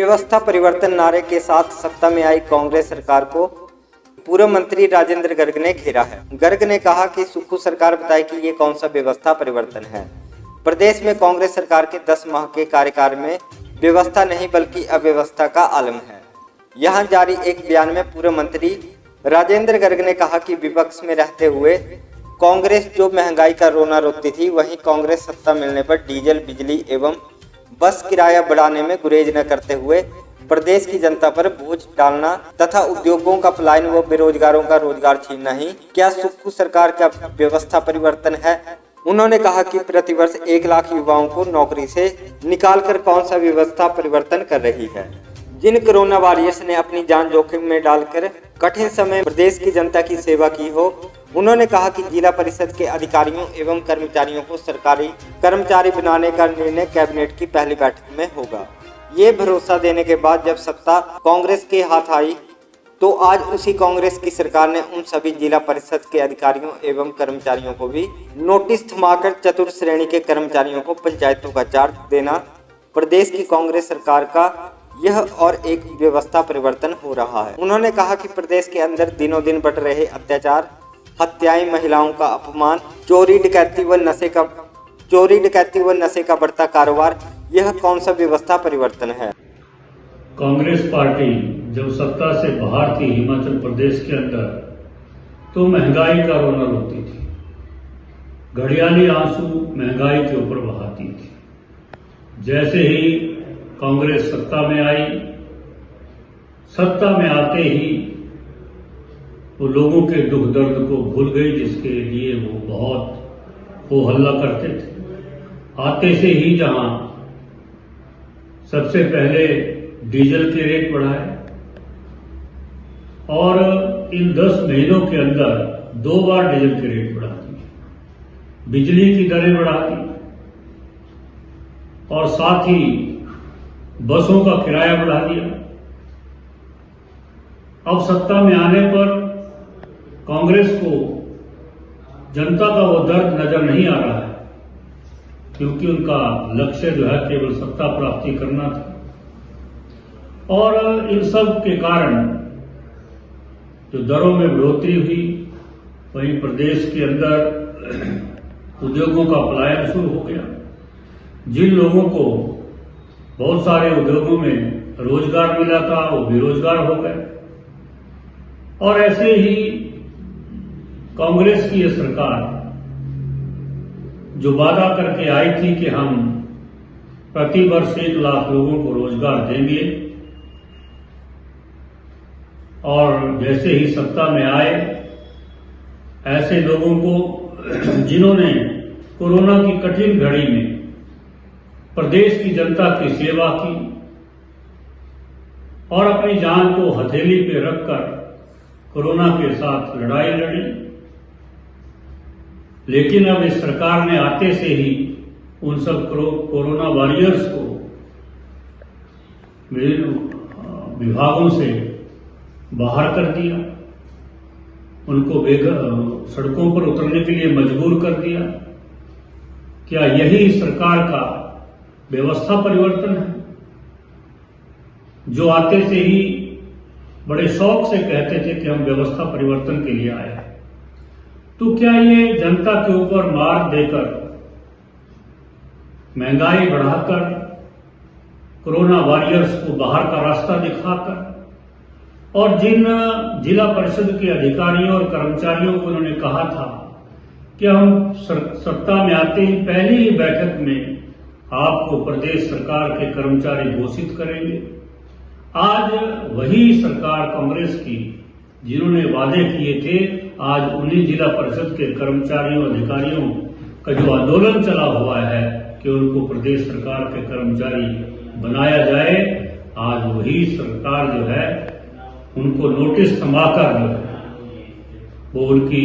व्यवस्था परिवर्तन नारे के साथ सत्ता में आई कांग्रेस सरकार को पूर्व मंत्री राजेंद्र गर्ग ने घेरा है। गर्ग ने कहा कि सुक्खू सरकार बताए कि ये कौन सा व्यवस्था परिवर्तन है। प्रदेश में कांग्रेस सरकार के 10 माह के कार्यकाल में व्यवस्था नहीं बल्कि अव्यवस्था का आलम है। यहाँ जारी एक बयान में पूर्व मंत्री राजेंद्र गर्ग ने कहा कि विपक्ष में रहते हुए कांग्रेस जो महंगाई का रोना रोती थी, वहीं कांग्रेस सत्ता मिलने पर डीजल, बिजली एवं बस किराया बढ़ाने में गुरेज न करते हुए प्रदेश की जनता पर बोझ डालना तथा उद्योगों का पलायन व बेरोजगारों का रोजगार छीनना ही क्या सुक्खू सरकार का व्यवस्था परिवर्तन है। उन्होंने कहा कि प्रतिवर्ष 1 लाख युवाओं को नौकरी से निकालकर कौन सा व्यवस्था परिवर्तन कर रही है। जिन कोरोना वॉरियर्स ने अपनी जान जोखिम में डालकर कठिन समय प्रदेश की जनता की सेवा की हो, उन्होंने कहा कि जिला परिषद के अधिकारियों एवं कर्मचारियों को सरकारी कर्मचारी बनाने का निर्णय कैबिनेट की पहली बैठक में होगा। ये भरोसा देने के बाद जब सत्ता कांग्रेस के हाथ आई तो आज उसी कांग्रेस की सरकार ने उन सभी जिला परिषद के अधिकारियों एवं कर्मचारियों को भी नोटिस थमाकर चतुर्थ श्रेणी के कर्मचारियों को पंचायतों का चार्ज देना प्रदेश की कांग्रेस सरकार का यह और एक व्यवस्था परिवर्तन हो रहा है। उन्होंने कहा कि प्रदेश के अंदर दिनों दिन बढ़ रहे अत्याचार, हत्याएं, महिलाओं का अपमान, चोरी डकैती व नशे का बढ़ता कारोबार, यह कौन सा व्यवस्था परिवर्तन है। कांग्रेस पार्टी जब सत्ता से बाहर थी हिमाचल प्रदेश के अंदर, तो महंगाई का रोना रोती थी, घड़ियाली आंसू महंगाई के ऊपर बहाती थी। जैसे ही कांग्रेस सत्ता में आई, सत्ता में आते ही वो लोगों के दुख दर्द को भूल गई, जिसके लिए वो बहुत हो हल्ला करते थे। आते से ही जहां सबसे पहले डीजल के रेट बढ़ाए और इन 10 महीनों के अंदर 2 बार डीजल के रेट बढ़ा दिए, बिजली की दरें बढ़ा दी और साथ ही बसों का किराया बढ़ा दिया। अब सत्ता में आने पर कांग्रेस को जनता का वो दर्द नजर नहीं आ रहा है, क्योंकि उनका लक्ष्य जो है केवल सत्ता प्राप्ति करना था। और इन सब के कारण जो दरों में बढ़ोतरी हुई, वहीं प्रदेश के अंदर उद्योगों का पलायन शुरू हो गया। जिन लोगों को बहुत सारे उद्योगों में रोजगार मिला था, वो बेरोजगार हो गए। और ऐसे ही कांग्रेस की यह सरकार जो वादा करके आई थी कि हम प्रति वर्ष 1 लाख लोगों को रोजगार देंगे, और जैसे ही सत्ता में आए, ऐसे लोगों को जिन्होंने कोरोना की कठिन घड़ी में प्रदेश की जनता की सेवा की और अपनी जान को हथेली पे रखकर कोरोना के साथ लड़ाई लड़ी, लेकिन अब इस सरकार ने आते से ही उन सब कोरोना वॉरियर्स को विभागों से बाहर कर दिया, उनको सड़कों पर उतरने के लिए मजबूर कर दिया। क्या यही सरकार का व्यवस्था परिवर्तन है? जो आते से ही बड़े शौक से कहते थे कि हम व्यवस्था परिवर्तन के लिए आए हैं, तो क्या ये जनता के ऊपर मार देकर, महंगाई बढ़ाकर, कोरोना वॉरियर्स को बाहर का रास्ता दिखाकर और जिन जिला परिषद के अधिकारियों और कर्मचारियों को उन्होंने कहा था कि हम सत्ता में आते ही पहली ही बैठक में आपको प्रदेश सरकार के कर्मचारी घोषित करेंगे, आज वही सरकार कांग्रेस की जिन्होंने वादे किए थे, आज उन्हीं जिला परिषद के कर्मचारियों अधिकारियों का जो आंदोलन चला हुआ है कि उनको प्रदेश सरकार के कर्मचारी बनाया जाए, आज वही सरकार जो है उनको नोटिस थमाकर जो है वो उनकी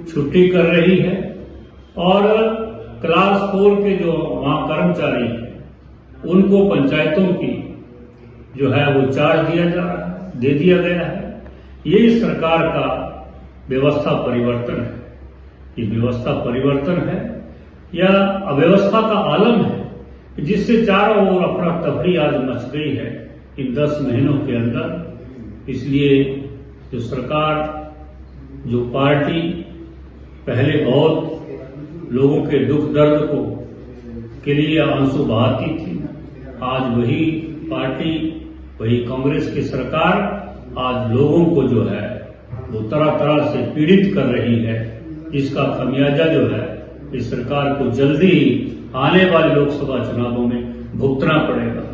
छुट्टी कर रही है। और क्लास 4 के जो वहां कर्मचारी हैं उनको पंचायतों की जो है वो चार्ज दे दिया गया है। ये इस सरकार का व्यवस्था परिवर्तन है। ये व्यवस्था परिवर्तन है या अव्यवस्था का आलम है, जिससे चारों ओर अफरा तफरी आज मच गई है इन 10 महीनों के अंदर। इसलिए जो सरकार, जो पार्टी पहले बहुत लोगों के दुख दर्द को के लिए आंसू बहाती थी, आज वही पार्टी, वही कांग्रेस की सरकार आज लोगों को जो है वो तरह तरह से पीड़ित कर रही है। इसका खमियाजा जो है इस सरकार को जल्दी ही आने वाले लोकसभा चुनावों में भुगतना पड़ेगा।